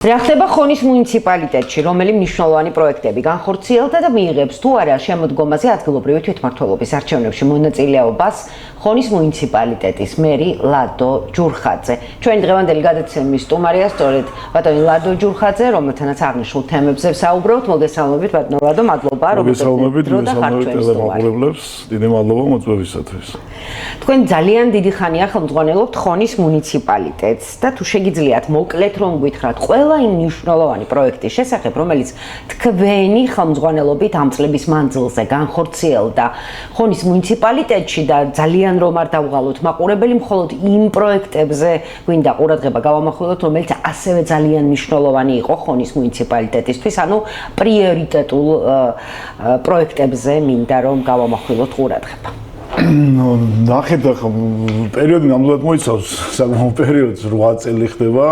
რა ხდება ხონის მუნიციპალიტეტში, რომელი მნიშვნელოვანი პროექტები განხორციელდა და მიიღებს თუ არა შემოდგომაზე ადგილობრივი თვითმმართველობის არჩევნებში მონაწილეობას ხონის მუნიციპალიტეტის მერი ლადო ჯურხაძე. Ჩვენი დღევანდელი გადაცემის სტუმარია სწორედ ბატონი ლადო ჯურხაძე, რომელთანაც აღნიშნულ თემებზე ვსაუბრობთ. მოგესალმებით ბატონო ლადო, მადლობა რომ მოგესალმებით, დიდი მადლობა მოწვევისათვის. თქვენ ძალიან დიდი ხანია ხელმძღვანელობთ ხონის მუნიციპალიტეტს და თუ შეგიძლიათ მოკლედ რომ გითხრათ ყველა იმ მნიშვნელოვანი პროექტის შესახებ, რომელიც თქვენი ხელმძღვანელობით ამ წლების მანძილზე განხორციელდა ხონის მუნიციპალიტეტში და ძალიან რომ არ დავღალოთ მაყურებელი, მხოლოდ იმ პროექტებზე გვინდა ყურადღება გავამახვილოთ, რომელიც ასევე ძალიან მნიშვნელოვანი იყო ხონის მუნიციპალიტეტისთვის, ანუ პრიორიტეტულ პროექტებზე მინდა რომ გავამახვილოთ ყურადღება. ნახეთ, პერიოდი ნამდვილად მოიცავს საკმაო პერიოდს, 8 წელი ხდება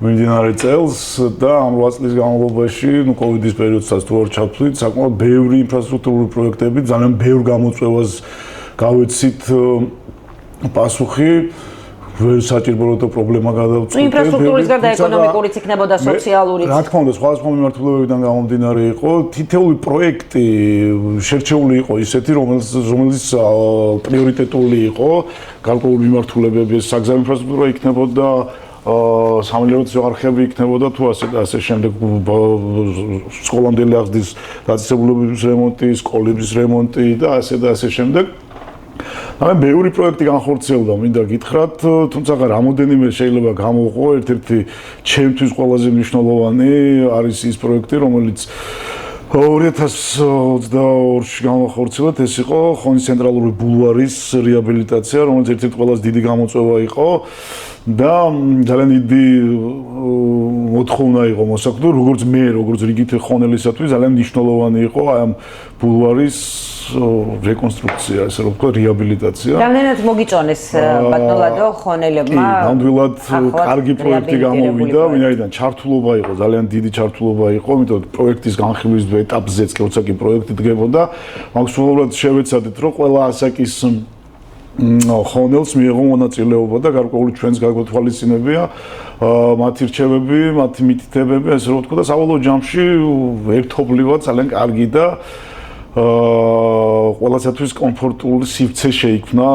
მიმდინარე წელს და ამ 8 წლის განმავლობაში, კოვიდის პერიოდსაც თუ არ ჩავთვლით, საკმაოდ ბევრი ინფრასტრუქტურული პროექტები, ძალიან ბევრ გამოწვევას გავეცით პასუხი. ვერ საჭირო რომ პრობლემა გადავწყვეტ. ინფრასტრუქტურის გარდა ეკონომიკურიც იქნებოდა სოციალურიც. რა თქმა უნდა, სხვადასხვა მიმართულებებიდან გამომდინარე იყო, თითეული პროექტი შერჩეული იყო ისეთი, რომელიც პრიორიტეტული იყო, გარკვეული მიმართულებები, საგზავნო ინფრასტრუქტურა იქნებოდა, სამელიორაციო არხები იქნებოდა თუ ასე შემდეგ, სკოლამდელი აღზრდის დაწესებულებების რემონტი, სკოლების რემონტი და ასე შემდეგ. მაგრამ ბევრი პროექტი განხორციელდა, მინდა გითხრათ, თუმცა რამოდენიმე შეიძლება გამოვყო, ერთ-ერთი ჩემთვის ყველაზე მნიშვნელოვანი არის ის პროექტი, რომელიც 2022-ში განახორციელეთ, ეს იყო ხონის ცენტრალური ბულვარის რეაბილიტაცია, რომელიც ერთ-ერთი ყველაზე დიდი გამოწვევა იყო და ძალიან დიდი მოთხოვნა იყო მოსაქმედო, როგორც მე, როგორც რიგითი ხონელისათვის ძალიან მნიშვნელოვანი იყო აი ამ ბულვარის რეკონსტრუქცია, ესე რომ ვთქვა, რეაბილიტაცია. რამდენად მოგიწონეს ბატონო ლადო ხონელებმა? ნამდვილად კარგი პროექტი გამოვიდა, ვინაიდან ჩართულობა იყო, ძალიან დიდი ჩართულობა იყო, იმიტომ რომ პროექტის განხილვის ეტაპზეც კი როცა კი პროექტი დგებოდა, მაქსიმალურად შევეცადეთ, რომ ყველა ასაკის ხონელს მიიღო მონაწილეობა და გარკვეული ჩვენს გაგვეთვალისწინებია მათი რჩევები, მათი მითითებები, ასე რომ ვთქვა და სავალო ჯამში ერთობლივად ძალიან კარგი და ყველასათვის კომფორტული სივრცე შეიქმნა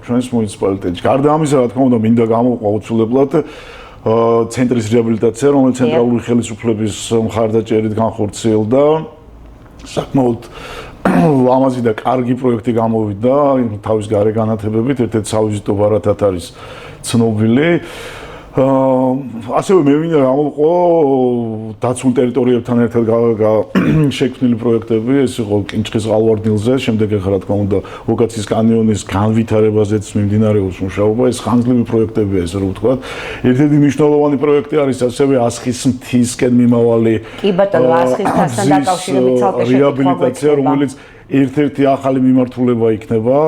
ჩვენს მუნიციპალიტეტში. გარდა ამისა, რა თქმა უნდა, მინდა გამოვყვა აუცილებლად ცენტრის რეაბილიტაცია, რომელიც ცენტრალური ხელისუფლების მხარდაჭერით განხორციელდა. საკმაოდ ლამაზი და კარგი პროექტი გამოვიდა თავის გარე განათებებით, ერთ-ერთი სავიზიტო ბარათად არის ცნობილი. ასევე მე მინდა გამოვყო დაცულ ტერიტორიებთან ერთად შექმნილი პროექტები, ეს იყო კინჭხის ყალვარდნილზე, შემდეგ ახლა რა თქმა უნდა ოკაცის კანიონის განვითარებაზეც მიმდინარეობს მუშაობა, ეს ხანგრძლივი პროექტებია, ესე რომ ვთქვა. ერთ-ერთი მნიშვნელოვანი პროექტი არის ასევე ასხის მთისკენ მიმავალი კი ბატონო, ასხისთან დაკავშირებით ცალკე რეაბილიტაცია, რომელიც ერთ-ერთი ახალი მიმართულება იქნება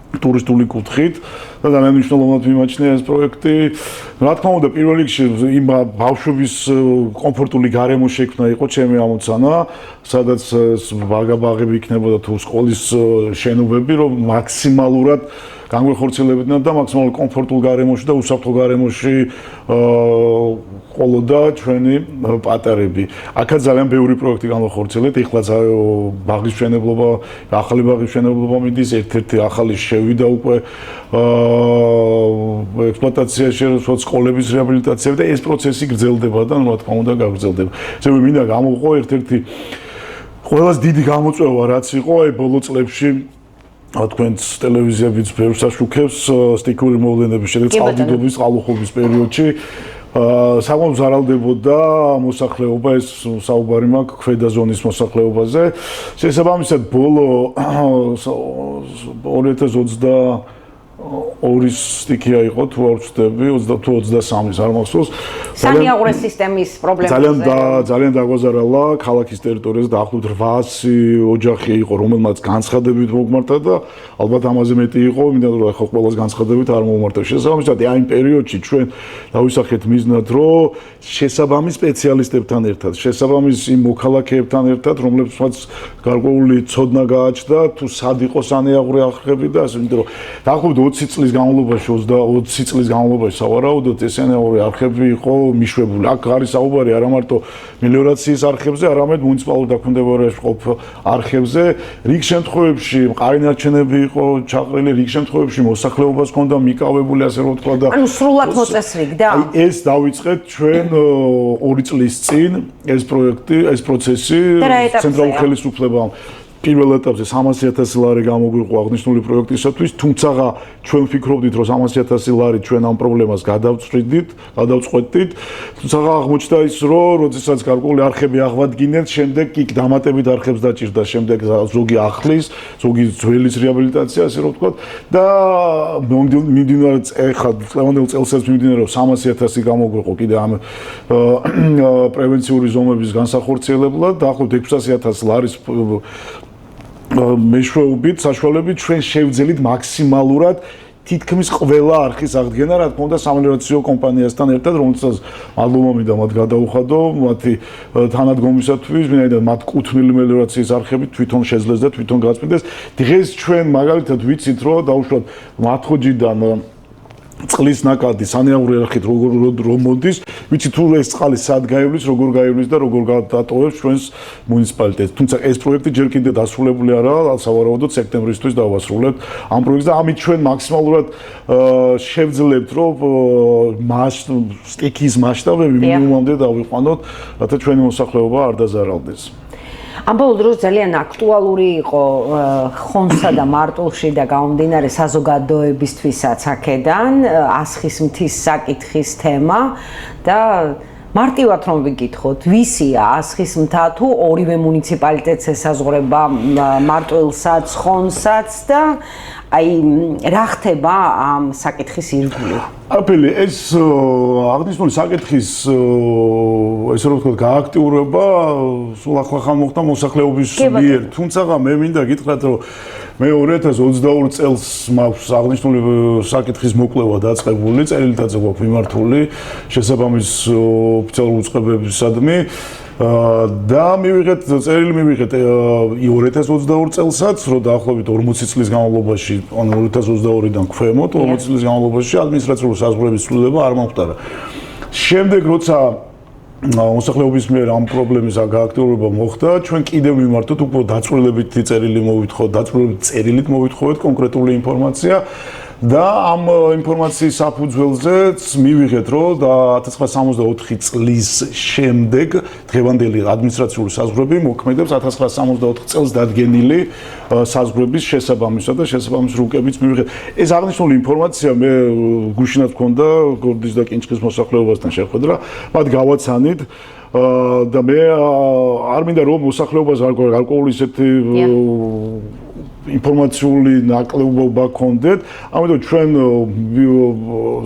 ტურისტული კუთხით და ძალიან მნიშვნელოვნად მიმაჩნია ეს პროექტი. რა თქმა უნდა, პირველ რიგში იმ ბავშვების კომფორტული გარემო შექმნა იყო ჩემი ამოცანა, სადაც ბაღები იქნებოდა თუ სკოლის შენობები, რომ მაქსიმალურად განვეხორციელებიდნენ და მაქსიმალურად კომფორტულ გარემოში და უსაფრთხო გარემოში ყოლოდა ჩვენი პატარები. აქაც ძალიან ბევრი პროექტი განვახორციელეთ. ეხლა ბაღის მშენებლობა, ახალი ბაღის მშენებლობა მიდის, ერთ-ერთი ახალი შევიდა უკვე ექსპლუატაციაში, სკოლების რეაბილიტაცია და ეს პროცესი გრძელდება და რა თქმა უნდა გაგრძელდება. ესე რომ მინდა გამოვყო ერთ-ერთი ყველაზე დიდი გამოწვევა, რაც იყო აი ბოლო წლებში თქვენს ტელევიზიებიც ბევრს აშუქებს სტიქიური მოვლენების შედეგად წყალდიდობის, წყალუხვების პერიოდში საკმაოდ ზარალდებოდა მოსახლეობა, ეს საუბარი მაქვს ქვედა ზონის მოსახლეობაზე. შესაბამისად, ბოლო 2022 სტიქია იყო, თუ არ ვცდები, 22-23-ის არ მახსოვს. სანიაღვრე სისტემის პრობლემაზე. ძალიან დაგვაზარალა ქალაქის ტერიტორიაზე დაახლოებით 800 ოჯახი იყო, რომელმაც განცხადებით მოგმართა და ალბათ ამაზე მეტი იყო, იმიტომ რომ ახლა ყველას განცხადებით არ მომმართა. შესაბამისად, აი იმ პერიოდში ჩვენ დავისახეთ მიზნად, რომ შესაბამის სპეციალისტებთან ერთად, შესაბამის იმ მოქალაქეებთან ერთად, რომლებსაც გარკვეული ცოდნა გააჩნდა, თუ სად იყო სანიაღვრე არხები და ასე, იმიტომ რომ დაახლოებით 20 წლის განმავლობაში 20 წლის განმავლობაში სავარაუდოდ ესენი ორი არხები იყო მიშვებული. აქ არის საუბარი არა მარტო მელიორაციის არხებზე, არამედ მუნიციპალურ დაქვემდებარებაში ყოფ არხებზე. რიგ შემთხვევებში მყარი ნარჩენები იყო ჩაყრილი, რიგ შემთხვევებში მოსახლეობას ჰქონდა მიკავებული, ასე რომ ვთქვა და ანუ სრულად მოწესრიგდა? აი ეს დავიწყეთ ჩვენ 2 წლის წინ ეს პროექტი, ეს პროცესი ცენტრალურ ხელისუფლებამ პირველ ეტაპზე 300,000 ლარი გამოგვიყვა აღნიშნული პროექტისათვის, თუმცა ჩვენ ვფიქრობდით, რომ 300,000 ლარი ჩვენ ამ პრობლემას გადავწყვეტით, თუმცა აღმოჩნდა ის, რომ როდესაც გარკვეული არხები აღვადგინეთ, შემდეგ კი დამატებით არხებს დაჭირდა, შემდეგ ზოგი ახლის, ზოგი ძველის რეაბილიტაცია, ასე რომ ვთქვათ, და მიმდინარე ეხლა წლევანდელ წელსაც მიმდინარე 300,000 გამოგვიყო კიდე ამ პრევენციული ზომების განსახორციელებლად, დაახლოებით 600,000 ლარის მეშვეობით საშუალებით ჩვენ შევძელით მაქსიმალურად თითქმის ყველა არხის აღდგენა, რა თქმა უნდა, სამელიორაციო კომპანიასთან ერთად, რომელსაც მადლობა მინდა მათ გადაუხადო, მათი თანადგომისათვის, ვინაიდან მათ კუთვნილი მელიორაციის არხები თვითონ შეძლეს და თვითონ გაწმენდეს. დღეს ჩვენ მაგალითად ვიცით, რომ დაუშვათ მათხოჯიდან წყლის ნაკადი სანეაური არხით როგორ მოდის, ვიცით თუ ეს წყალი სად გაივლის, როგორ გაივლის და როგორ გადატოვებს ჩვენს მუნიციპალიტეტს. თუმცა ეს პროექტი ჯერ კიდევ დასრულებული არაა, სავარაუდოდ სექტემბრისთვის დავასრულებთ ამ პროექტს და ამით ჩვენ მაქსიმალურად შევძლებთ, რომ სტიქის მასშტაბები მინიმუმამდე დავიყვანოთ, რათა ჩვენი მოსახლეობა არ დაზარალდეს. ამბოლ დროს ძალიან აქტუალური იყო ხონსა და მარტულში და გამომდინარე საზოგადოებისთვისაც აქედან ასხის მთის საკითხის თემა და მარტივად რომ ვიკითხოთ, ვისია ასხის მთა თუ ორივე მუნიციპალიტეტს ესაზღვრება მარტვილსაც, ხონსაც და აი რა ხდება ამ საკითხის ირგვლივ? არაფერი, ეს აღნიშნული საკითხის ესე რომ ვთქვათ, გააქტიურება სულ ახლახან მოხდა მოსახლეობის მიერ. თუმცა მე მინდა გითხრათ, რომ მე 2022 წელს მაქვს აღნიშნული საკითხის მოკვლევა დაწყებული, წერილითაც გვაქვს მიმართული შესაბამის ოფიციალურ უწყებებისადმი. და მივიღეთ წერილი 2022 წელსაც, რომ დაახლოებით 40 წლის განმავლობაში, ანუ 2022-დან ქვემოთ 40 წლის განმავლობაში ადმინისტრაციული საზღვრების ცვლილება არ მომხდარა. შემდეგ როცა მოსახლეობის მიერ ამ პრობლემის გააქტიურება მოხდა, ჩვენ კიდევ მიმართოთ უკვე დაწვრილებითი წერილი მოვითხოვოთ, დაწვრილებით წერილით მოვითხოვეთ კონკრეტული ინფორმაცია. და ამ ინფორმაციის საფუძველზეც მივიღეთ, რომ 1964 წლის შემდეგ დღევანდელი ადმინისტრაციული საზღვრები მოქმედებს 1964 წელს დადგენილი საზღვრების შესაბამისად და შესაბამის რუკებიც მივიღეთ. ეს აღნიშნული ინფორმაცია მე გუშინაც მქონდა გორდის და კინჭის მოსახლეობასთან შეხვედრა, მათ გავაცანით და მე არ მინდა რომ მოსახლეობას გარკვეული ისეთი ინფორმაციული ნაკლებობა გქონდეთ, ამიტომ ჩვენ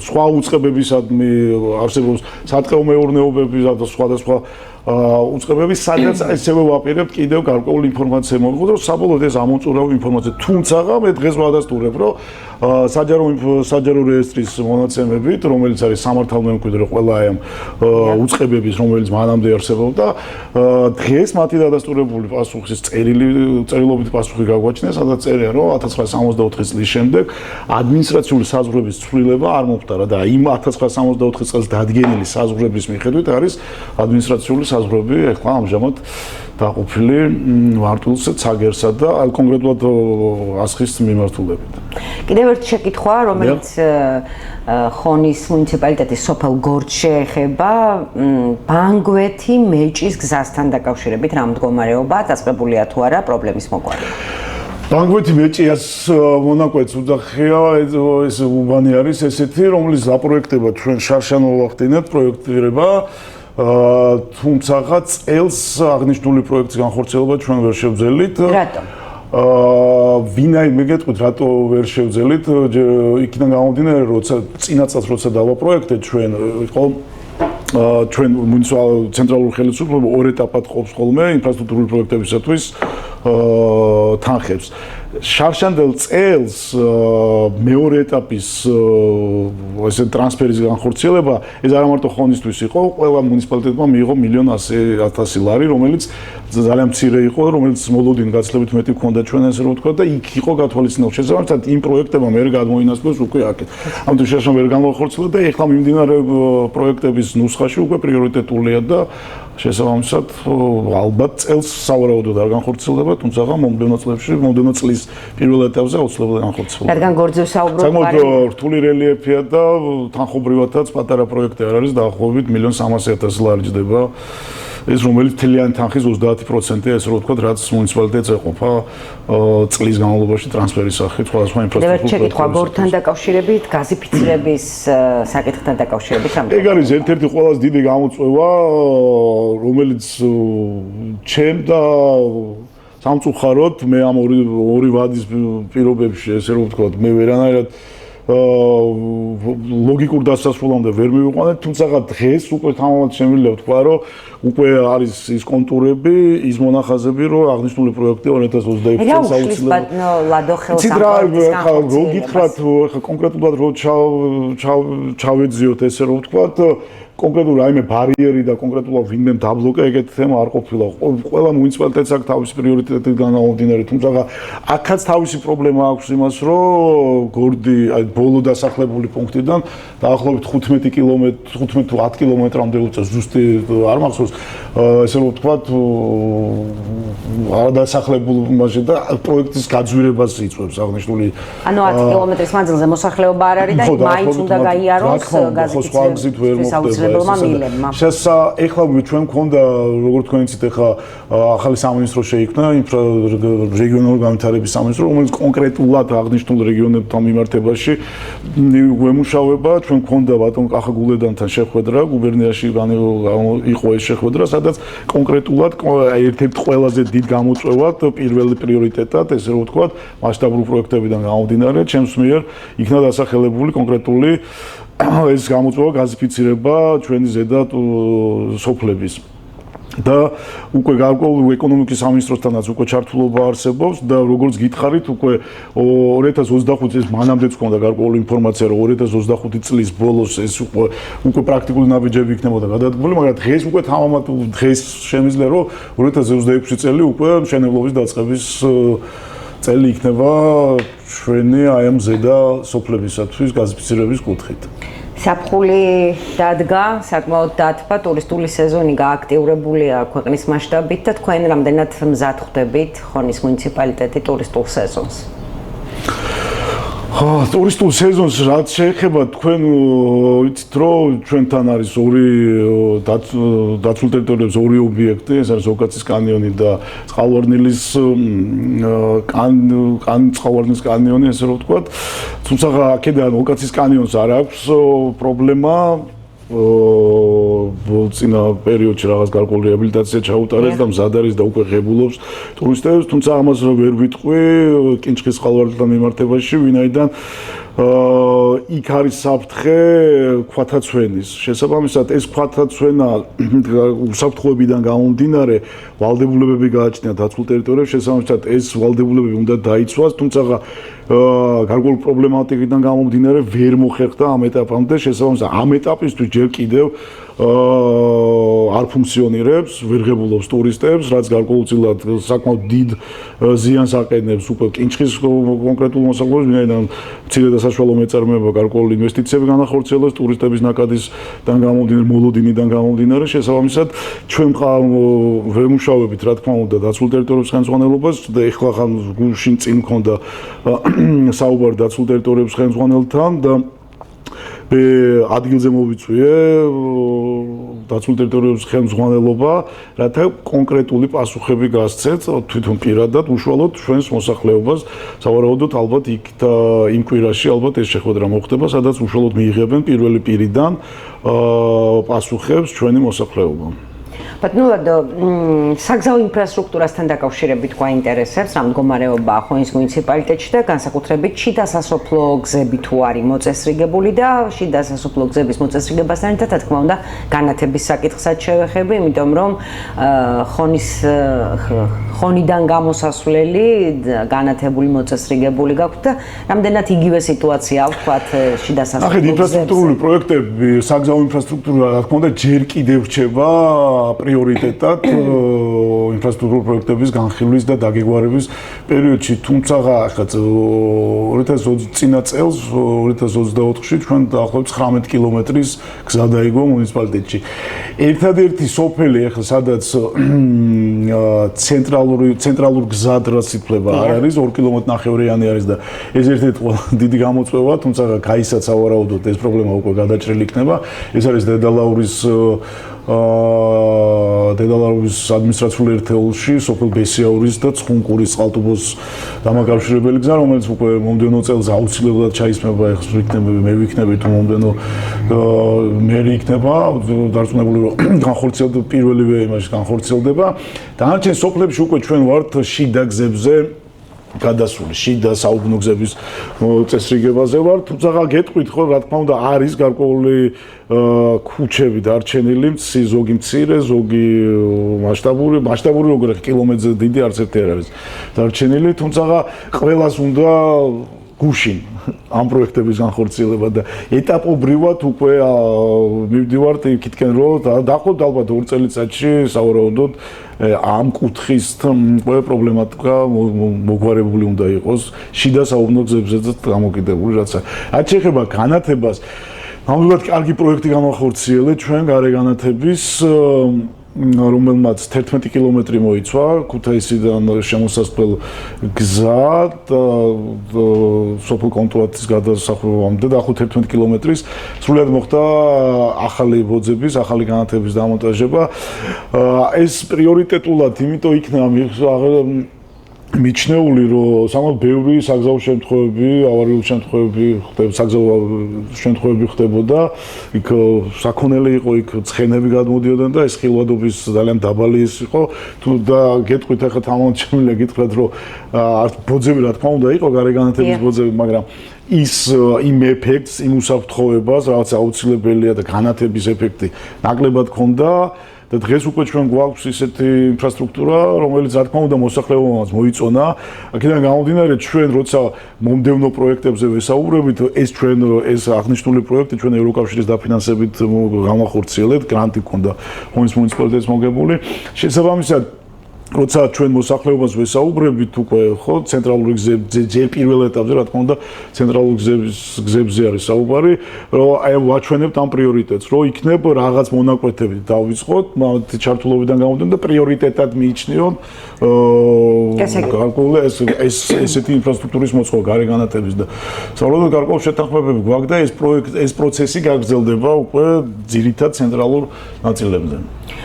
სხვა უწყებებისადმი არსებობს სატყეო მეურნეობების და სხვადასხვა უწყებების, სადაც ესევე ვაპირებთ კიდევ გარკვეული ინფორმაცია მოვიღოთ, რომ საბოლოოდ ეს ამოწურავი ინფორმაცია. თუმცა მე დღეს ვადასტურებ, რომ საჯარო რეესტრის მონაცემებით, რომელიც არის სამართალმემკვიდრე ყველა ამ უწყებების, რომელიც მანამდე არსებობდა, დღეს მათი დადასტურებული პასუხის წერილობით პასუხი გაგვაჩნია, სადაც წერია, რომ 1964 წლის შემდეგ ადმინისტრაციული საზღვრების ცვლილება არ მომხდარა და იმ 1964 წელს დადგენილი საზღვრების მიხედვით არის ადმინისტრაციული საზღვრები ახლა ამჟამად დაყოფილი მარტვილს, ცაგერსა და კონკრეტულად ასხის მიმართულებით. კიდევ ერთი შეკითხვა, რომელიც ხონის მუნიციპალიტეტის სოფელ გორჯში ეხება ბანგვეთი მეჭის გზასთან დაკავშირებით რა მდგომარეობა დაწყებულია თუ არა პრობლემის მოგვარება? ბანგვეთი მეჭიას მონაკვეთს უძახია, ეს უბანი არის ესეთი, რომელიც დაპროექტება ჩვენ შარშან ვახდინებთ პროექტირება. თუმცა წელს აღნიშნული პროექტის განხორციელება ჩვენ ვერ შევძელით. რატომ? ვინაიდან მეგეთყვით, რატო ვერ შევძელით, იქიდან გამომდინარე, როცა წინა წელს როცა დავაპროექტეთ ჩვენ იყო ჩვენ ცენტრალურ ხელისუფლებას ორ ეტაპად ყოფს ხოლმე ინფრასტრუქტურული პროექტებისათვის თანხებს. შარშანდელ წელს მეორე ეტაპის ესე ტრანსფერის განხორციელება ეს არა მარტო ხონისთვის იყო, ყველა მუნიციპალიტეტმა მიიღო 1,100,000 ლარი, რომელიც ძალიან მცირე იყო, რომელიც მოლოდინი გაცილებით მეტი ჰქონდა ჩვენ ესე რომ ვთქვა და იქ იყო გათვალისწინებული. შესაბამისად იმ პროექტებმა მე გადმოინაცვლეს უკვე აქეთ. ამიტომ შეშან ვერ განხორციელდა და ეხლა მიმდინარე პროექტების ნუსხაში უკვე პრიორიტეტულია და შესაბამისად ალბათ წელს სავარაუდოდ არ განხორციელდება, თუმცა მომდევნო წლის პირველ ეტაპზე აუცილებლად განხორციელდება. რადგან გორძევ საუბრობ საკმაოდ რთული რელიეფია და თანხმობრივადაც პატარა პროექტი არ არის, დაახლოებით 1,300,000 ლარი ჯდება. ეს რომელიც თლიანი თანხის 30%-ია, ესე რომ ვთქვათ, რაც მუნიციპალიტეტს ეყოფა წლის განმავლობაში ტრანსფერის სახით სხვადასხვა ინფრასტრუქტურის. შეკითხვა გორთან დაკავშირებით, გაზიფიცირების საკითხთან დაკავშირებით რამდენი? ეგ არის ერთ-ერთი ყველაზე დიდი გამოწვევა, რომელიც ჩემდა სამწუხაროდ მე ამ ორი ვადის პირობებში, ესე რომ ვთქვათ, მე ვერანაირად ლოგიკურ დასასრულამდე ვერ მივიყვანეთ, თუმცა დღეს უკვე თამამად შემიძლია ვთქვა, რომ უკვე არის ის კონტურები, ის მონახაზები, რომ აღნიშნული პროექტი 2021 წელს აუცილებლად. ლადო ხელს ამბობს. რო გითხრათ, ხა კონკრეტულად რო ჩავეძიოთ ესე რომ ვთქვათ, კონკრეტულ რაიმე ბარიერი და კონკრეტულად ვინმე დაბლოკა ეგეთი თემა არ ყოფილა. ყველა მუნიციპალიტეტს აქვს თავისი პრიორიტეტიდან გამომდინარე, თუმცა აქაც თავისი პრობლემა აქვს იმას, რომ გორდი, აი ბოლო დასახლებული პუნქტიდან დაახლოებით 15 კილომეტრი, 15 თუ 10 კილომეტრამდე უწევს ზუსტი არ მახსოვს, ესე რომ ვთქვათ, არადასახლებულ მასში და პროექტის გაძვირებას იწვევს აღნიშნული. ანუ 10 კილომეტრის მანძილზე მოსახლეობა არ არის და მაინც უნდა გაიაროს გაზიფიცირების ეხლა ჩვენ მქონდა როგორც თქვენ იცით ეხლა ახალი სამინისტრო შეიქმნა რეგიონალური განვითარების სამინისტრო რომელიც კონკრეტულად აღნიშნულ რეგიონებთან მიმართებაში გვემუშავება ჩვენ მქონდა ბატონ კახაგულედანთან შეხვედრა გუბერნიაში იყო ეს შეხვედრა სადაც კონკრეტულად ერთ-ერთ ყველაზე დიდ გამოწვევად პირველი პრიორიტეტად ესე რომ ვთქვათ მასშტაბური პროექტებიდან გამომდინარე ჩემს მიერ იქნა დასახელებული კონკრეტული ეს გამოწვევა გაზიფიცირება ჩვენი ზედა სოფლების და უკვე გარკვეულ ეკონომიკის სამინისტროსთანაც უკვე ჩართულობა არსებობს და როგორც გითხარით უკვე 2025 წელს მანამდეც ჰქონდა გარკვეული ინფორმაცია რომ 2025 წლის ბოლოს ეს უკვე პრაქტიკული ნაბიჯები იქნებოდა გადადგმული მაგრამ დღეს უკვე თამამად დღეს შემიძლია რომ 2026 წელი უკვე მშენებლობის დაწყების წელი იქნება ჩვენი აი ამ ზედა სოფლებისათვის გაზიფიცირების კუთხით. საფხული დადგა, საკმაოდ დათბა, ტურისტული სეზონი გააქტიურებულია ქვეყნის მასშტაბით და თქვენ რამდენად მზად ხვდებით ხონის მუნიციპალიტეტი ტურისტულ სეზონს? ტურისტულ სეზონს რაც შეეხება თქვენ იცით რომ ჩვენთან არის ორი დაცულ ტერიტორიებს ორი ობიექტი ეს არის ოკაცის კანიონი და წყალვარდნილის წყალვარდნის კანიონი ესე რომ ვთქვათ თუმცა აქედან ოკაცის კანიონს არ აქვს პრობლემა წინა პერიოდში რაღაც გარკვეული რეაბილიტაცია ჩაუტარეს და მზად არის და უკვე ღებულობს ტურისტებს თუმცა ამას ვერ ვიტყვი კინჭხის წყალვარდნთან მიმართებაში ვინაიდან იქ არის საფრთხე ქვათაცვენის შესაბამისად ეს ქვათაცვენა უსაფრთხოებიდან გამომდინარე ვალდებულებები გააჩნია დაცულ ტერიტორიებს შესაბამისად ეს ვალდებულებები უნდა დაიცვას თუმცა გარკვეული პრობლემატიკიდან გამომდინარე ვერ მოხერხდა ამ ეტაპამდე შესაბამისად ამ ეტაპისთვის ჯერ კიდევ არ ფუნქციონირებს, ვერ ღებულობს ტურისტებს, რაც გარკვეულწილად საკმაოდ დიდ ზიანს აყენებს უკვე კინჭხის კონკრეტულ მოსახლეობას, ვინაიდან მცირე და საშუალო მეწარმეობა გარკვეული ინვესტიციები განახორციელებს ტურისტების ნაკადისგან გამომდინარე, მოლოდინიდან გამომდინარე, შესაბამისად ჩვენ ვემუშავებით, რა თქმა უნდა, დაცულ ტერიტორიების ხელმძღვანელობას და ეხლა ხან გუშინ წინ მქონდა საუბარი დაცულ ტერიტორიების ხელმძღვანელთან და ადგილზე მოვიწვიე დაცულ ტერიტორიების ხელმძღვანელობა, რათა კონკრეტული პასუხები გასცეთ თვითონ პირადად უშუალოდ ჩვენს მოსახლეობას. სავარაუდოდ ალბათ იქ და იმ კვირაში ალბათ ეს შეხვედრა მოხდება, სადაც უშუალოდ მიიღებენ პირველი პირიდან პასუხებს ჩვენი მოსახლეობა. ბატონო, საგზაო ინფრასტრუქტურასთან დაკავშირებით გვაინტერესებს, რა მდგომარეობაა ხონის მუნიციპალიტეტში და განსაკუთრებით შიდა სასოფლო გზები თუ არის მოწესრიგებული და შიდა სასოფლო გზების მოწესრიგებასთან ერთად, რა თქმა უნდა, განათების საკითხსაც შევეხები, იმიტომ რომ ხონიდან გამოსასვლელი განათებული მოწესრიგებული გაქვთ და რამდენად იგივე სიტუაცია აქვს, ვთქვათ, შიდა სასოფლო გზებზე. ინფრასტრუქტურული პროექტები, საგზაო ინფრასტრუქტურა, რა თქმა უნდა, ჯერ კიდევ რჩება პრიორიტეტად ინფრასტრუქტურული პროექტების განხილვის და დაგეგვარების პერიოდში, თუმცა ახლა 2020 წინა წელს 2024-ში ჩვენ დაახლოებით 19 კილომეტრის გზა დაიგო მუნიციპალიტეტში. ერთადერთი სოფელი ახლა სადაც ცენტრალურ გზად რაც ითვლება არ არის 2 კილომეტრნახევრიანი არის და ეს ერთ-ერთი დიდი გამოწვევა, თუმცა გაისაც ავარაუდოთ ეს პრობლემა უკვე გადაჭრილი იქნება. ეს არის დედალაურის ადმინისტრაციული ერთეულში სოფელ ბესიაურის და ცხუნკურის წყალტუბოს დამაკავშირებელი გზა, რომელიც უკვე მომდევნო წელს აუცილებლად ჩაისმება, ეხლა მე ვიქნები თუ მომდევნო მერი იქნება დარწმუნებული რომ განხორციელდება პირველივე იმაში განხორციელდება. დანარჩენ სოფლებში უკვე ჩვენ ვართ შიდა გზებზე გადასული შიდა საუბნო გზების წესრიგებაზე ვარ, თუმცა გეტყვით ხო, რა თქმა უნდა, არის გარკვეული ქუჩები დარჩენილი, ზოგი მცირე, ზოგი მასშტაბური როგორ კილომეტრზე დიდი არც ერთი არ არის დარჩენილი, თუმცა ყველას უნდა გუშინ ამ პროექტების განხორციელება და ეტაპობრივად უკვე მივდივართ იქითკენ რომ დაახლოებით ალბათ 2 წელიწადში სავარაუდოდ ამ კუთხის პრობლემატიკა მოგვარებული უნდა იყოს შიდა საუბნო გზებზეც გამოკიდებული რაც რაც შეეხება განათებას ნამდვილად კარგი პროექტი განახორციელეთ ჩვენ გარე განათების რომელმაც 11 კილომეტრი მოიცვა ქუთაისიდან შემოსასვლელ გზა სოფელ კონტროლატის გადასახურებამდე და ახლა 11 კილომეტრის სრულად მოხდა ახალი ბოძების, ახალი განათების დამონტაჟება. ეს პრიორიტეტულად იმიტომ იქნა მიჩნეული რომ სამად ბევრი საგზაო შემთხვევები, ავარიული შემთხვევები ხდება, საგზაო შემთხვევები ხდებოდა. იქ საქონელი იყო, იქ ცხენები გადმოდიოდნენ და ეს ხილვადობის ძალიან დაბალი ის იყო. თუ და გეტყვით ახლა თამამჩემია გითხრათ რომ ბოძები რა თქმა უნდა იყო გარე განათების ბოძები, მაგრამ ის იმ ეფექტს, იმ უსაფრთხოებას, რაღაც აუცილებელია და განათების ეფექტი ნაკლებად ჰქონდა. და დღეს უკვე ჩვენ გვაქვს ისეთი ინფრასტრუქტურა, რომელიც რა თქმა უნდა მოსახლეობამაც მოიწონა. აქედან გამომდინარე ჩვენ როცა მომდევნო პროექტებზე ვესაუბრებით, ეს აღნიშნული პროექტი ჩვენ ევროკავშირის დაფინანსებით გამახორციელებთ, გრანტი ჰქონდა ხონის მუნიციპალიტეტის მოგებული. შესაბამისად როცა ჩვენ მოსახლეობას ვესაუბრებით უკვე ხო ცენტრალური გზებზე ჯერ პირველ ეტაპზე რა თქმა უნდა ცენტრალური გზებზე არის საუბარი რომ აი ვაჩვენებთ ამ პრიორიტეტს რომ იქნებ რაღაც მონაკვეთები დავიწყოთ მათი ჩართულობიდან გამომდინარე და პრიორიტეტად მიიჩნიოთ გარკვეული ესეთი ინფრასტრუქტურის მოწყობა გარე განათების და სწავლობთ გარკვეული შეთანხმებები გვაქვს და ეს პროცესი გაგრძელდება უკვე ძირითად ცენტრალურ ნაწილებზე.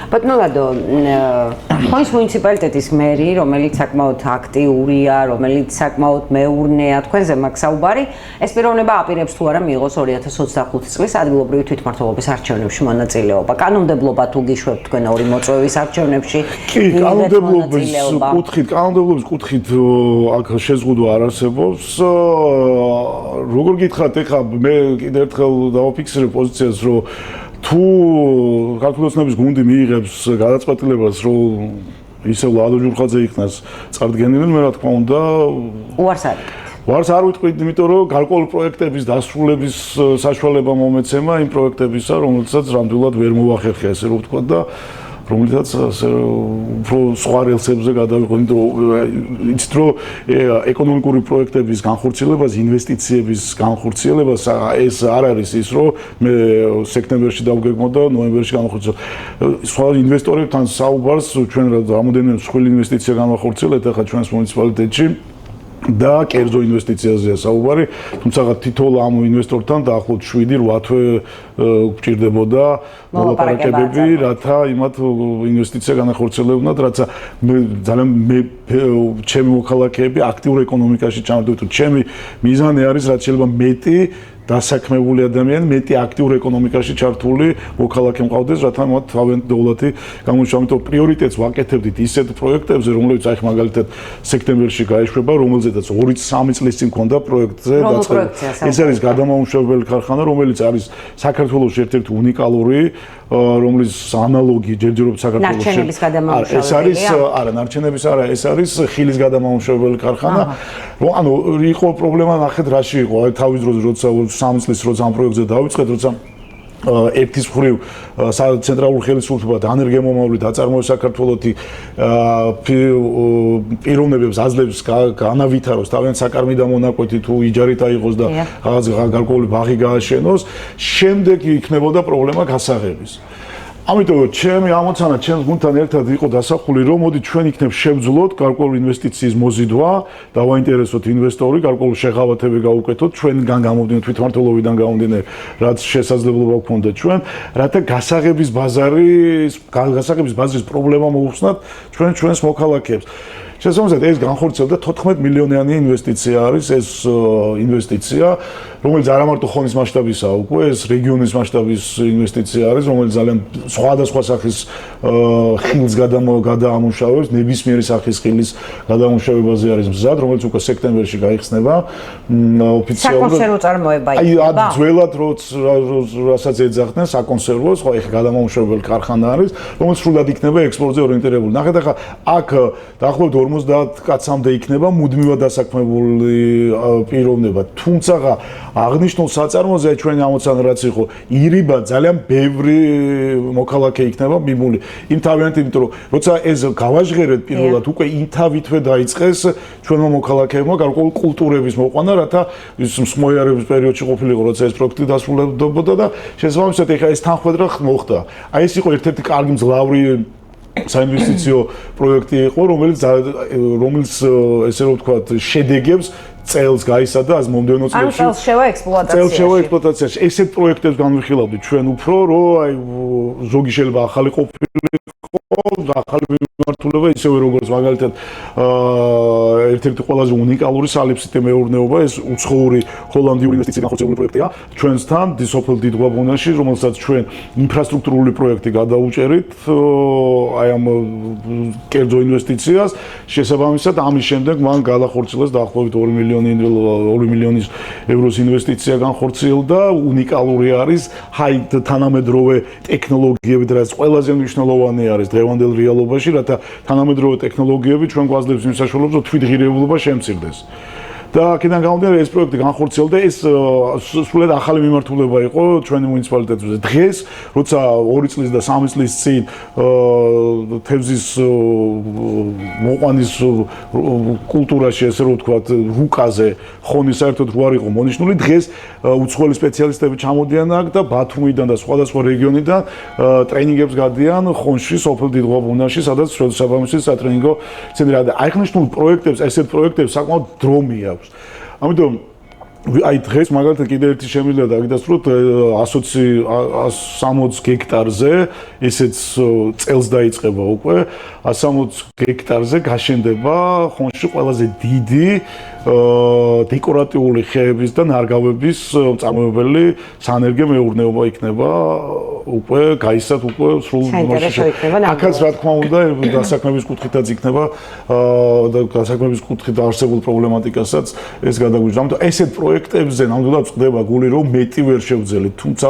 ბატონო, ხონის მუნიციპალიტეტის მერი, რომელიც საკმაოდ აქტიურია, რომელიც საკმაოდ მეურნეა, თქვენზე მაქვს საუბარი, ეს პიროვნება აპირებს თუ არა მიიღოს 2025 წლის ადგილობრივი თვითმმართველობის არჩევნებში მონაწილეობა. კანონმდებლობა თუ გიშვებთ თქვენ ორი მოწვევის არჩევნებში? კი, კანონმდებლობის კუთხით აქ შეზღუდვა არ არსებობს. როგორ გითხრათ, ეხლა მე კიდევ ერთხელ დავაფიქსირებ პოზიციას, რომ თუ ქართულოცნების გუნდი მიიღებს გადაწყვეტილებას, რომ ისევ ლადო ჯურხაძე იქნას წარდგენილი, მე რა თქმა უნდა ვარს არ ვიტყვით, იმიტომ რომ გარკვეული პროექტების დასრულების საშუალება მომეცემა იმ პროექტებისა, რომელსაც რამდვილად ვერ მოახერხია, ესე რომ ვთქვა და რომელთაც უფრო სხვა რელსებზე გადავიყო, იცით რომ ეკონომიკური პროექტების განხორციელებას, ინვესტიციების განხორციელებას ეს არ არის ის, რომ მე სექტემბერში დავგეგმო და ნოემბერში განხორციელებ. სხვა ინვესტორებთან საუბარს ჩვენ რამოდენიმე მსხვილი ინვესტიცია განახორციელებთ ახლა ჩვენს მუნიციპალიტეტში. და კერძო ინვესტიციაზეა საუბარი, თუმცა თითოეულ ამ ინვესტორთან დაახლოებით 7-8 თვე გვჭირდებოდა მოლაპარაკებები, რათა იმათ ინვესტიცია განახორციელებინათ, რაცა ძალიან ჩემი მოქალაქეები აქტიურ ეკონომიკაში ჩამოვიდეთ. ჩემი მიზანი არის რაც შეიძლება მეტი დასაქმებული ადამიანი, მეტი აქტიურ ეკონომიკაში ჩართული მოქალაქე მყავდეს, რათა მათ თავიანთი დოვლათი გამოიჩინოს. ამიტომ პრიორიტეტს ვაკეთებდით ისეთ პროექტებზე, რომლებიც აი მაგალითად სექტემბერში გაეშვება, რომელზედაც 2-3 წლის წინ მქონდა პროექტზე დაწყება. ეს არის გადამამუშავებელი ქარხანა, რომელიც არის საქართველოს ერთ-ერთი უნიკალური, რომლის ანალოგი ჯერჯერობით საქართველოში ნარჩენების გადამამუშავებელი. ეს არის არა, ნარჩენების არა, ეს არის ხილის გადამამუშავებელი ქარხანა. ანუ იყო პრობლემა ნახეთ რაში იყო. აი თავის დროზე როცა 3 წლის როცა ამ პროექტზე დავიწყეთ, როცა ერთის მხრივ ცენტრალური ხელისუფლება დანერგემომავლი დაწარმოეს საქართველოსი პიროვნებებს აძლევს განავითაროს თავიანთ საკარმი და მონაკვეთი თუ იჯარით აიღოს და რაღაც გარკვეული ბაღი გააშენოს, შემდეგ იქნებოდა პრობლემა გასაღების. ამიტომ ჩემი ამოცანა ჩემს გუნდთან ერთად იყო დასახული, რომ მოდი ჩვენ იქნებ შევძლოთ გარკვეული ინვესტიციის მოზიდვა, დავაინტერესოთ ინვესტორი, გარკვეული შეღავათები გავუკეთოთ, ჩვენგან გამომდინარე, თვითმმართველობიდან გამომდინარე, რაც შესაძლებლობა გქონდა ჩვენ, რათა გასაღების ბაზრის პრობლემა მოუხსნათ ჩვენს მოქალაქეებს. შესაბამისად ეს განხორციელდა 14 მილიონიანი ინვესტიცია არის ეს ინვესტიცია, რომელიც არა მარტო ხონის მასშტაბისაა, უკვე ეს რეგიონის მასშტაბის ინვესტიცია არის, რომელიც ძალიან სხვადასხვა სახის ხილს გადაამუშავებს, ნებისმიერი სახის ხილის გადამუშავებაზე არის მზად, რომელიც უკვე სექტემბერში გაიხსნება ოფიციალურად. საკონსერვო წარმოება იქნება. აი, ძველად რასაც ეძახდნენ საკონსერვოს, ხო, ეხლა გადამამუშავებელი ქარხანა არის, რომელიც სრულად იქნება ექსპორტზე ორიენტირებული. ნახეთ ახლა აქ დაახლოებით 50 კაცამდე იქნება მუდმივად დასაქმებული პიროვნება. თუმცა აღნიშნულ საწარმოზე ჩვენი ამოცანა რაც იყო, ირიბა ძალიან ბევრი მოქალაქე იქნება მიმული. იმ თავიანთი, იმიტომ რომ როცა ეს გავაჟღერეთ პირველად, უკვე იმ თავითვე დაიწყეს ჩვენმა მოქალაქეებმა გარკვეული კულტურების მოყვანა, რათა ის მსხმოიარების პერიოდში ყოფილიყო, როცა ეს პროექტი დასრულდებოდა და შესაბამისად ეხლა ეს თანხმდრა მოხდა. აი ეს იყო ერთ-ერთი კარგი მძლავრი საინვესტიციო პროექტი იყო, რომელიც ესე რომ ვთქვათ, შედეგებს წელს გაისადა ამ მომდევნო წლებში. წელს შევა ექსპლუატაციაში. ესეთ პროექტებს განვიხილავდით ჩვენ უფრო, რომ აი ზოგი შეიძლება ახალი ყოფილიყო, ახალი მიმართულება, ისევე როგორც მაგალითად ერთ-ერთი ყველაზე უნიკალური სალიფსიტე მეურნეობა, ეს უცხოური ჰოლანდიური ინვესტიცია განხორციელებული პროექტია ჩვენსთან დისოფლ დიდგვაბონაში, რომელსაც ჩვენ ინფრასტრუქტურული პროექტი გადაუჭერით აი ამ კერძო ინვესტიციას. შესაბამისად, ამის შემდეგ მან გადახორციელეს დაახლოებით 2 მილიონის ევროს ინვესტიცია განხორციელდა. უნიკალური არის ჰაი თანამედროვე ტექნოლოგიები, რაც ყველაზე მნიშვნელოვანი არის დღევანდელ რეალობაში, რათა თანამედროვე ტექნოლოგიები ჩვენ გვაძლევს იმ საშუალებას, რომ თვითღირებულობა შემცირდეს. და აქედან გამომდინარე ეს პროექტი განხორციელდა, ეს სულად ახალი მიმართულება იყო ჩვენი მუნიციპალიტეტზე. დღეს, როცა 2 წლის და 3 წლის წინ თევზის მოყვანის კულტურაში, ესე რომ ვთქვათ, რუკაზე ხონი საერთოდ რო არ იყო მონიშნული, დღეს უცხოელი სპეციალისტები ჩამოდიან აქ და ბათუმიდან და სხვადასხვა რეგიონიდან ტრეინინგებს გადიან ხონში, სოფელ დიდღვაბუნაში, სადაც შესაბამისი სატრენინგო ცენტრია. აი აღნიშნულ პროექტებს, ესეთ პროექტებს საკმაოდ დრო მიაქვს. ამიტომ აი დღეს მაგალითად კიდე ერთი შემიძლია დაგიდასტუროთ 160 გექტარზე, ესეც წელს დაიწყება უკვე 160 გექტარზე გაშენდება ხონში ყველაზე დიდი დეკორატიული ხეების და ნარგავების მწარმოებელი სანერგე მეურნეობა იქნება უკვე გაისად უკვე სრულ მასში. აქაც რა თქმა უნდა დასაქმების კუთხითაც იქნება და დასაქმების კუთხით არსებულ პრობლემატიკასაც ეს გადაგვიჯდა. ამიტომ ესეთ პროექტებზე ნამდვილად წდება გული, რომ მეტი ვერ შევძელით, თუმცა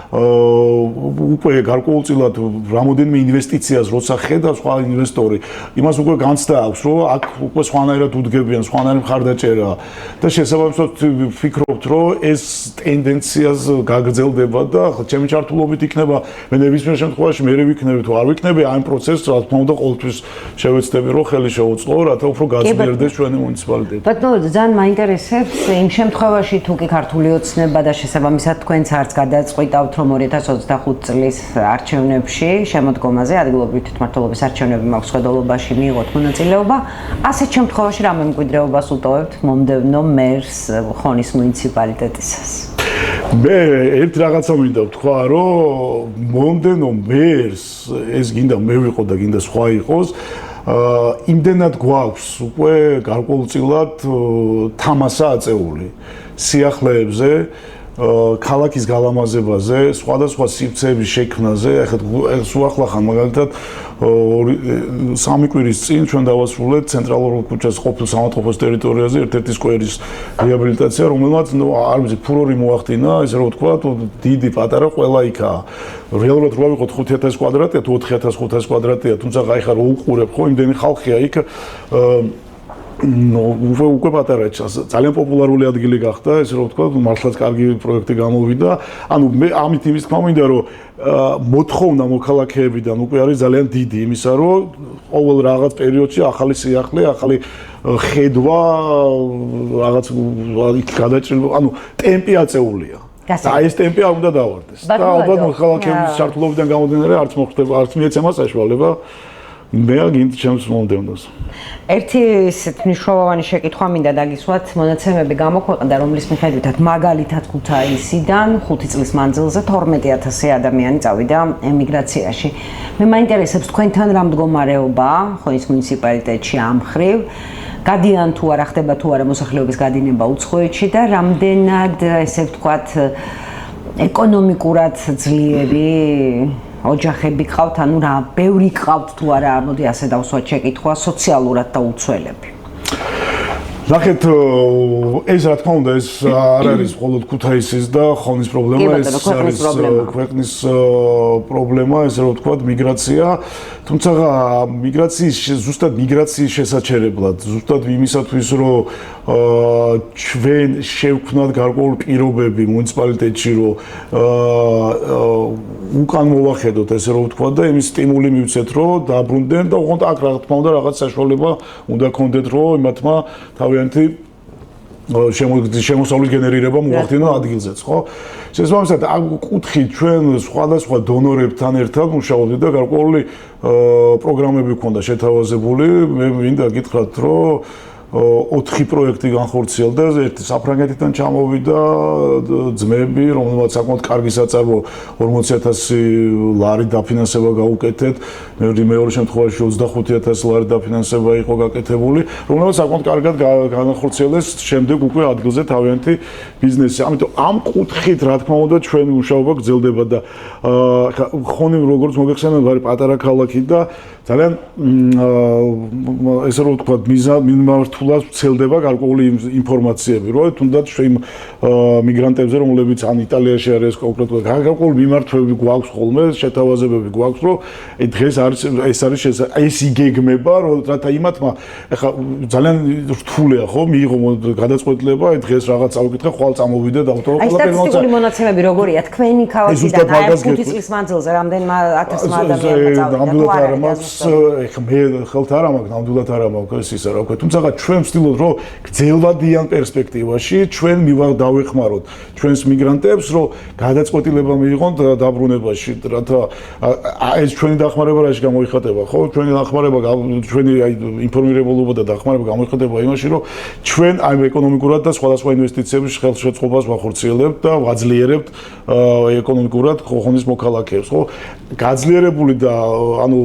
უკვე გარკვეულწილად რამოდენიმე ინვესტიციას როცა ხედავს სხვა ინვესტორი, იმას უკვე განცდა აქვს, რომ აქ უკვე სხვანაირად უდგებიან, სხვანაირი მხარდაჭერაა და შესაბამისად ვფიქრობთ, რომ ეს ტენდენციას გაგრძელდება და ჩემი ჩართულობით იქნება მე ნებისმიერ შემთხვევაში მე ვიქნები თუ არ ვიქნები ამ პროცესს, რა თქმა უნდა, ყოველთვის შევეცდები, რომ ხელი შევუწყო, რათა უფრო გაძლიერდეს ჩვენი მუნიციპალიტეტი. ბატონო, ძალიან მაინტერესებს იმ შემთხვევაში თუ კი ქართული ოცნება და შესაბამისად თქვენც არც გადაწყვიტავთ რომ 2025 წლის არჩევნებში შემოდგომაზე ადგილობრივი თვითმმართველობის არჩევნები მაქვს ხედელობაში მიიღოთ მონაწილეობა. ასეთ შემთხვევაში რა მემკვიდრეობას უტოვებთ მომდევნო მერს ხონის მუნიციპალიტეტისას? მე ერთ რაღაცა მინდა ვთქვა, რომ მომდევნო მერს ეს გინდა მე ვიყო და გინდა სხვა იყოს, იმდენად გვაქვს უკვე გარკვეულწილად თამასა აწეული სიახლეებზე, ქალაქის გალამაზებაზე, სხვადასხვა სივრცეების შექმნაზე, ახლა უახლახან მაგალითად სამი კვირის წინ ჩვენ დავასრულეთ ცენტრალურ ქუჩას ყოფილ სამათყოფოს ტერიტორიაზე ერთ-ერთი სკვერის რეაბილიტაცია, რომელმაც არ ვიცი ფურორი მოახდინა, ესე რომ ვთქვა, დიდი პატარა ყველა იქაა. რეალურად რო ავიღოთ 5000 კვადრატია თუ 4500 კვადრატია, თუმცა აი ხარ უყურებ ხო, იმდენი ხალხია იქ უკვე პატარა ძალიან პოპულარული ადგილი გახდა, ესე რომ ვთქვა, მართლაც კარგი პროექტი გამოვიდა. ანუ მე ამით იმის თქმა მინდა, რომ მოთხოვნა მოქალაქეებიდან უკვე არის ძალიან დიდი იმისა, რომ ყოველ რაღაც პერიოდში ახალი სიახლე, ახალი ხედვა, რაღაც გადაჭრილი, ანუ ტემპი აწეულია. და ეს ტემპი არ უნდა დავარდეს. და ალბათ მოქალაქეების ჩართულობიდან გამომდინარე არც მოხდება, არც მიეცემა საშუალება მე აგინთ ჩემს მომდევნოს. ერთი ისეთ მნიშვნელოვანი შეკითხვა მინდა დაგისვათ, მონაცემები გამოქვეყნდა, რომლის მიხედვითაც მაგალითად ქუთაისიდან 5 წლის მანძილზე 12000 ადამიანი წავიდა ემიგრაციაში. მე მაინტერესებს თქვენთან რა მდგომარეობაა ხონის მუნიციპალიტეტში ამ მხრივ, გადიან თუ არა, ხდება თუ არა მოსახლეობის გადინება უცხოეთში და რამდენად ესე ვთქვათ ეკონომიკურად ძლიერი ოჯახები ყავთ, ანუ რა, ბევრი ყავთ თუ არა, მოდი ასე დავსვათ შეკითხვა, სოციალურად და უცველები. ნახეთ, ეს რა თქმა უნდა, ეს არ არის მხოლოდ ქუთაისის და ხონის პრობლემა, ეს არის ქვეყნის პრობლემა, ესე რომ ვთქვათ, მიგრაცია. თუმცა მიგრაციის ზუსტად მიგრაციის შესაჩერებლად, ზუსტად იმისათვის, რომ ჩვენ შევქმნათ გარკვეული პირობები მუნიციპალიტეტში, რომ უკან მოვახედოთ, ესე რომ ვთქვათ და იმის სტიმული მივცეთ, რომ დაბრუნდნენ და ოღონდ აქ რა თქმა უნდა რაღაც საშუალება უნდა ქონდეთ, რომ იმათმა თავიანთი შემოსავლის გენერირება მოახდინონ ადგილზეც, ხო? შესაბამისად, ამ კუთხით ჩვენ სხვადასხვა დონორებთან ერთად მუშაობდით და გარკვეული პროგრამები ჰქონდა შეთავაზებული. მე მინდა გითხრათ, რომ 4 პროექტი განხორციელდა, ერთი საფრანგეთიდან ჩამოვიდა ძმები, რომელმაც საკმაოდ კარგი საწარმო 40000 ლარი დაფინანსება გაუკეთეთ. მეორე შემთხვევაში 25000 ლარი დაფინანსება იყო გაკეთებული, რომელმაც საკმაოდ კარგად განახორციელეს შემდეგ უკვე ადგილზე თავიანთი ბიზნესი. ამიტომ ამ კუთხით, რა თქმა უნდა, ჩვენი მუშაობა გრძელდება და ხონი როგორც მოგეხსენებათ, არის პატარა ქალაქი და ძალიან ესე რომ ვთქვათ, მიმართულად ვრცელდება გარკვეული ინფორმაციები, რომ თუნდაც ჩვენ მიგრანტებზე, რომლებიც ან იტალიაში არის კონკრეტულად, გარკვეული მიმართვები გვაქვს ხოლმე, შეთავაზებები გვაქვს, რომ დღეს ეს იგეგმება, რომ რათა იმათმა ეხლა ძალიან რთულია, ხო, მიიღო გადაწყვეტილება, დღეს რაღაც წავიკითხე, ხვალ წამოვიდე და ავტორო ყველა სტატისტიკური მონაცემები როგორია თქვენი ქალაქიდან აი 5 წლის მანძილზე რამდენმა ათასმა ადამიანმა წავიდა? ეხლა მე ხელთ არ ამაქვს, ნამდვილად არ ამაქვს ეს ისა რა ვქო. თუმცა ჩვენ ვცდილობთ, რომ გრძელვადიან პერსპექტივაში ჩვენ დავეხმაროთ ჩვენს მიგრანტებს, რომ გადაწყვეტილება მიიღონ დაბრუნებაში, რათა ეს ჩვენი დახმარება რაში გამოიხატება, ხო? ჩვენი დახმარება, ჩვენი ინფორმირებულობა და დახმარება გამოიხატება იმაში, რომ ჩვენ აი ეკონომიკურად და სხვადასხვა ინვესტიციების ხელშეწყობას ვახორციელებთ და ვაძლიერებთ ეკონომიკურად ხონის მოქალაქეებს, ხო? გაძლიერებული და ანუ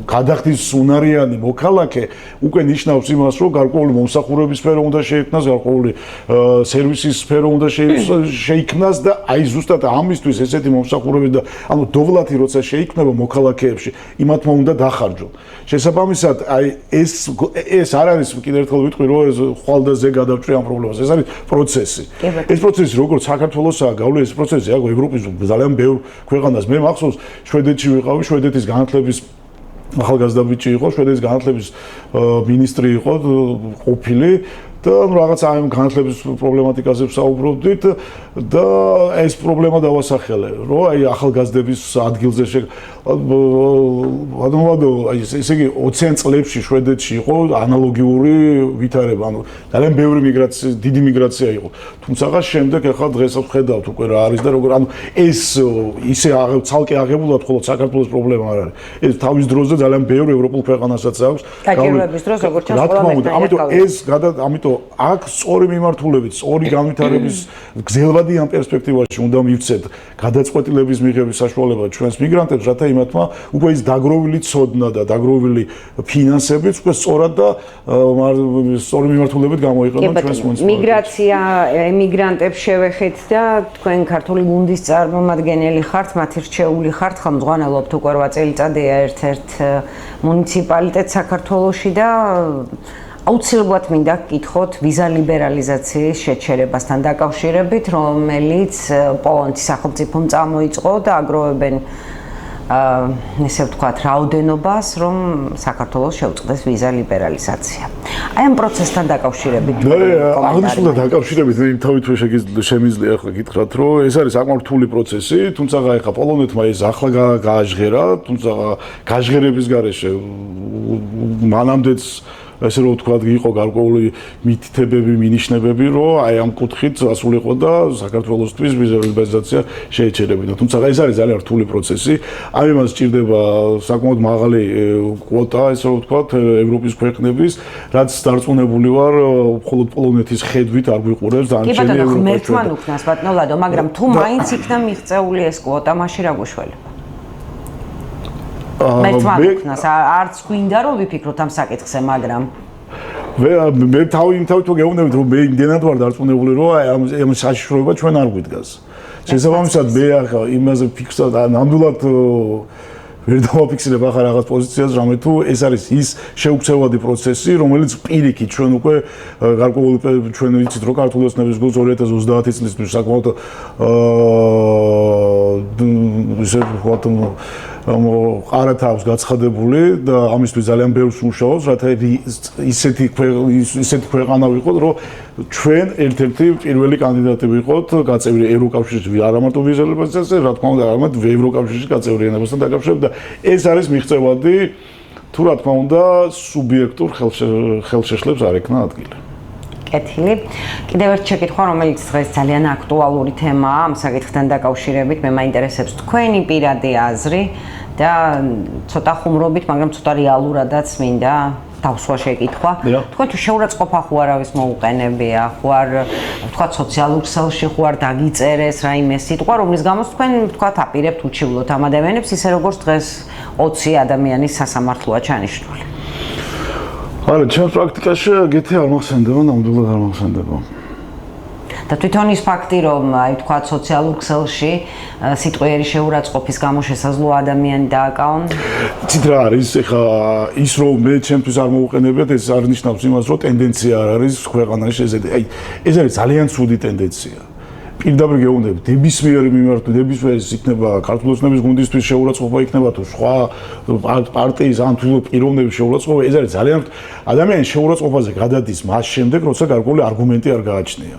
გადახდის უნარიანი მოქალაქე უკვე ნიშნავს იმას, რომ გარკვეული მომსახურების სფერო უნდა შეიქმნას, გარკვეული სერვისის სფერო უნდა შეიქმნას და აი ზუსტად ამისთვის ესეთი მომსახურები და ანუ დოვლათი როცა შეიქმნება მოქალაქეებში, იმათმა უნდა დახარჯონ. შესაბამისად, აი ეს არ არის კიდევ ერთხელ ვიტყვი, რომ ეს ხვალ და ზე გადავჭრი ამ პრობლემას. ეს არის პროცესი. ეს პროცესი როგორც საქართველოსაა გავლილი, ეს პროცესი აქ ევროპის ძალიან ბევრ ქვეყანას. მე მახსოვს, შვედეთში ვიყავი, შვედეთის განათლების ახალგაზრდა ბიჭი იყო, შვედეთის განათლების მინისტრი იყო ყოფილი და რაღაც ამ განათლების პრობლემატიკაზე ვსაუბრობდით და ეს პრობლემა დავასახელე, რომ აი ახალგაზრდების ადგილზე ესე იგი 20 წლებში შვედეთში იყო ანალოგიური ვითარება, ანუ ძალიან ბევრი მიგრაცია, დიდი მიგრაცია იყო. თუმცა შემდეგ ახლა დღეს ვხედავთ უკვე რა არის და როგორ, ანუ ეს ისე ცალკე აღებულად მხოლოდ საქართველოს პრობლემა არ არის. ეს თავის დროზე ძალიან ბევრი ევროპულ ქვეყანასაც აქვს. გაჭირვების დროს როგორც ჩასულა ამიტომ რომ აქ სწორი მიმართულებით, სწორი განვითარების გზელვადი ამ პერსპექტივაში უნდა მივცეთ გადაწყვეტილების მიღების საშუალება ჩვენს მიგრანტებს, რათა იმათმა უკვე ის დაგროვილი ცოდნა და დაგროვილი ფინანსებიც უკვე სწორად და სწორი მიმართულებით გამოიყენონ ჩვენს მუნიციპალიტეტში. მიგრაცია, ემიგრანტებს შევეხეთ და თქვენ ქართული გუნდის წარმომადგენელი ხართ, მათი რჩეული ხართ, ხელმძღვანელობთ უკვე 8 წელიწადია ერთ-ერთ მუნიციპალიტეტს საქართველოში და აუცილებლად მინდა გკითხოთ ვიზა ლიბერალიზაციის შეჩერებასთან დაკავშირებით, რომელიც პოლონეთის სახელმწიფომ წამოიწყო და აგროვებენ ესე ვთქვათ, რაოდენობას, რომ საქართველოს შეუწყდეს ვიზა ლიბერალიზაცია. აი ამ პროცესთან დაკავშირებით აღნიშნულთან დაკავშირებით მე თავითვე შემიძლია ახლა გითხრათ, რომ ეს არის საკმაოდ რთული პროცესი, თუმცა ახლა პოლონეთმა ეს ახლა გააჟღერა, თუმცა გაჟღერების გარეშე მანამდეც ესე რომ ვთქვათ, იყო გარკვეული მითითებები, მინიშნებები, რომ აი ამ კუთხით ასულიყო და საქართველოსთვის ვიზა ლიბერალიზაცია შეეჩერებინა. თუმცა ეს არის ძალიან რთული პროცესი. ამ იმას სჭირდება საკმაოდ მაღალი კვოტა, ესე რომ ვთქვათ, ევროპის ქვეყნების, რაც დარწმუნებული ვარ, მხოლოდ პოლონეთის ხედვით არ გვიყურებს დანარჩენი ევროპის ქვეყნები. ღმერთთან უქნას ბატონო ლადო, მაგრამ თუ მაინც იქნა მიღწეული ეს კვოტა, მაშინ რა გვიშველება? არც გვინდა რომ ვიფიქროთ ამ საკითხზე, მაგრამ მე თავით გეუბნებით რომ მე იმდენად ვარ დარწმუნებული რომ ამ საშიშროება ჩვენ არ გვიდგას. შესაბამისად მე ახლა იმაზე ფიქსად ნამდვილად ვერ დავაფიქსირებ ახლა რაღაც პოზიციას, რამე თუ ეს არის ის შეუქცევადი პროცესი, რომელიც პირიქით ჩვენ უკვე გარკვეული ჩვენ ვიცით რომ ქართული ოცნების გულს 2030 წლისთვის საკმაოდ ისე ვთქვათ ყარათ აქვს გაცხადებული და ამისთვის ძალიან ბევრს მუშაობს, რათა ისეთი ქვეყანა ვიყოთ, რომ ჩვენ ერთ-ერთი პირველი კანდიდატი ვიყოთ გაწევრი ევროკავშირში, არა მარტო ვიზა ლიბერალიზაციაზე, რა თქმა უნდა, არამედ ევროკავშირში გაწევრიანებასთან დაკავშირებით და ეს არის მიღწევადი, თუ რა თქმა უნდა, სუბიექტურ ხელშეშლებს არ ექნა ადგილი. კეთილი. კიდევ ერთ შეკითხვა, რომელიც დღეს ძალიან აქტუალური თემაა ამ საკითხთან დაკავშირებით, მე მაინტერესებს თქვენი პირადი აზრი და ცოტა ხუმრობით, მაგრამ ცოტა რეალურადაც მინდა დავსვა შეკითხვა. თქვენ თუ შეურაცხყოფა ხო არავის მოუყენებია, ხო არ ვთქვათ სოციალურ ქსელში ხო არ დაგიწერეს რაიმე სიტყვა, რომლის გამოც თქვენ ვთქვათ აპირებთ უჩივლოთ ამ ადამიანებს, ისე როგორც დღეს 20 ადამიანის სასამართლოა ჩანიშნული. არა, ჩემს პრაქტიკაში ეგეთი არ მოხსენდება, ნამდვილად არ მოხსენდება. და თვითონ ის ფაქტი, რომ აი ვთქვათ სოციალურ ქსელში სიტყვიერი შეურაცხყოფის გამო შესაძლოა ადამიანი დააკავონ. იცით რა არის, ეხა ის რომ მე ჩემთვის არ მოუყენებიათ, ეს არ ნიშნავს იმას, რომ ტენდენცია არ არის ქვეყანაში ესეთი. აი ეს არის ძალიან ცუდი ტენდენცია. პირდაპირ გეუბნები, ნებისმიერი მიმართულებით, ნებისმიერი იქნება ქართული ოცნების გუნდისთვის შეურაცხყოფა იქნება თუ სხვა პარტიის ან თუ პიროვნების შეურაცხყოფა, ეს არის ძალიან ადამიანის შეურაცხყოფაზე გადადის მას შემდეგ, როცა გარკვეული არგუმენტი არ გააჩნია.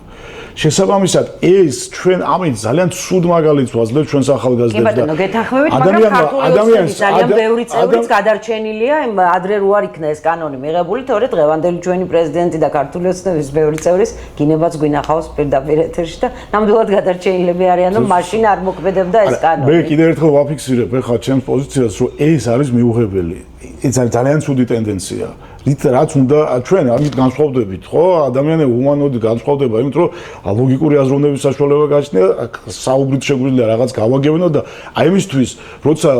შესაბამისად, ეს ჩვენ ამით ძალიან ცუდ მაგალითს ვაძლევთ ჩვენს ახალგაზრდებს და კი ბატონო, გეთანხმებით, მაგრამ ქართული ოცნების ძალიან ბევრი წევრიც გადარჩენილია, ადრე რო არ იქნა ეს კანონი მიღებული, თორე დღევანდელი ჩვენი პრეზიდენტი და ქართული ოცნების ბევრი წევრის გინებაც გვინახავს პირდაპირ ეთერში და ნამდვილად გადარჩენილები არიან, რომ მაშინ არ მოქმედებდა ეს კანონი. მე კიდევ ერთხელ ვაფიქსირებ ახლა ჩემს პოზიციას, რომ ეს არის მიუღებელი. ეს არის ძალიან ცუდი ტენდენცია. რაც უნდა ჩვენ ამით განსხვავდებით, ხო? ადამიანები ჰუმანოდი განსხვავდება, იმიტომ რომ ლოგიკური აზროვნების საშუალება გააჩნია, საუბრით შეგვიძლია რაღაც გავაგებინოთ და აი იმისთვის, როცა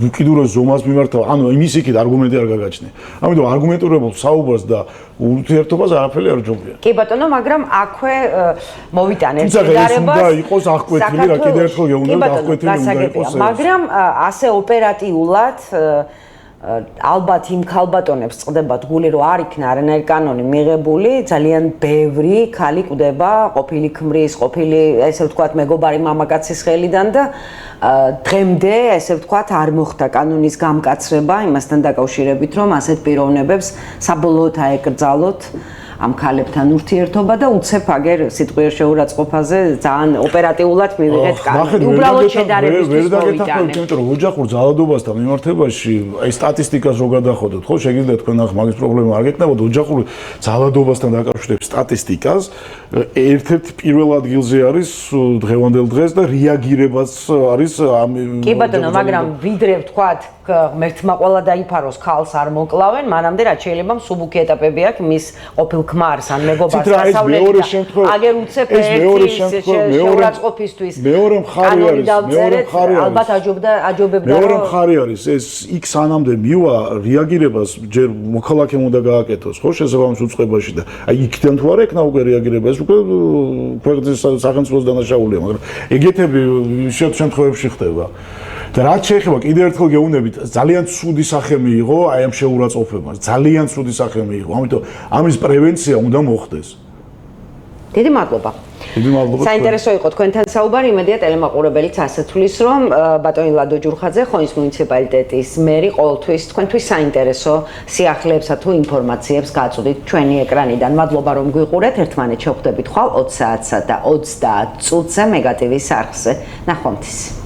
უკიდურეს ზომას მიმართავ, ანუ იმის იქით არგუმენტი არ გაგაჩნია. ამიტომ არგუმენტირებულ საუბარს და ურთიერთობას არაფერი არ ჯობია. კი ბატონო, მაგრამ აქვე მოვიტანეთ შედარებას. უნდა იყოს აღკვეთილი, რა კიდევ ერთხელ გეუბნები, აღკვეთილი უნდა იყოს. მაგრამ ასე ოპერატიულად ალბათ იმ ქალბატონებს წდებათ გული, რომ არ იქნა არანაირი კანონი მიღებული, ძალიან ბევრი ქალი კვდება ყოფილი ქმრის, ყოფილი, ესე ვთქვათ, მეგობარი მამაკაცის ხელიდან და დღემდე, ესე ვთქვათ, არ მოხდა კანონის გამკაცრება იმასთან დაკავშირებით, რომ ასეთ პიროვნებებს საბოლოოდ აეკრძალოთ ამ ქალებთან ურთიერთობა და უცებ აგერ სიტყვიერ შეურაცხყოფაზე ძალიან ოპერატიულად მივიღეთ კანონი. უბრალოდ შედარებისთვის მოვიტანე. იმიტომ რომ ოჯახურ ძალადობასთან მიმართებაში აი სტატისტიკას რო გადახოდოთ, ხო, შეგიძლიათ თქვენ ახლა მაგის პრობლემა არ გეკნებოდ, ოჯახურ ძალადობასთან დაკავშირებით სტატისტიკას ერთ-ერთი პირველ ადგილზე არის დღევანდელ დღეს და რეაგირებაც არის ამ კი ბატონო, მაგრამ ვიდრე ვთქვათ ღმერთმა ყველა დაიფაროს ქალს არ მოკლავენ, მანამდე რაც შეიძლება მსუბუქი ეტაპები აქვს მის ყოფილ ქმარს ან მეგობარს ცით რა, ეს მეორე შემთხვევა აგერ უცებ ეს მეორე ერთი შემთხვევა შეურაცხყოფისთვის მეორე მხარე არის ალბათ აჯობებდა მეორე მხარე არის ეს იქ სანამდე მივა რეაგირებას ჯერ მოქალაქემ უნდა გააკეთოს ხო შესაბამის უწყებაში და აი იქიდან თუ არ ექნა უკვე რეაგირება ეს უკვე ქვეყნის სახელმწიფოს დანაშაულია მაგრამ ეგეთები შემთხვევებში ხდება და რაც შეეხება კიდევ ერთხელ გეუბნებით ძალიან ცუდი სახე მიიღო აი ამ შეურაცხყოფებას ძალიან ცუდი სახე მიიღო ამიტომ ამის პრევენცია უნდა მოხდეს დიდი მადლობა საინტერესო იყო თქვენთან საუბარი იმედია ტელემაყურებელიც ასე თulis რომ ბატონი ლადო ჯურხაძე ხონის მუნიციპალიტეტის მერი ყოველთვის თქვენთვის საინტერესო სიახლეებსა თუ ინფორმაციებს გაწვდით ჩვენი ეკრანიდან მადლობა რომ გვიყურეთ ერთმანეთს შევხვდებით ხვალ 20 საათსა და 30 წუთზე მეგატივის არხზე ნახვამდის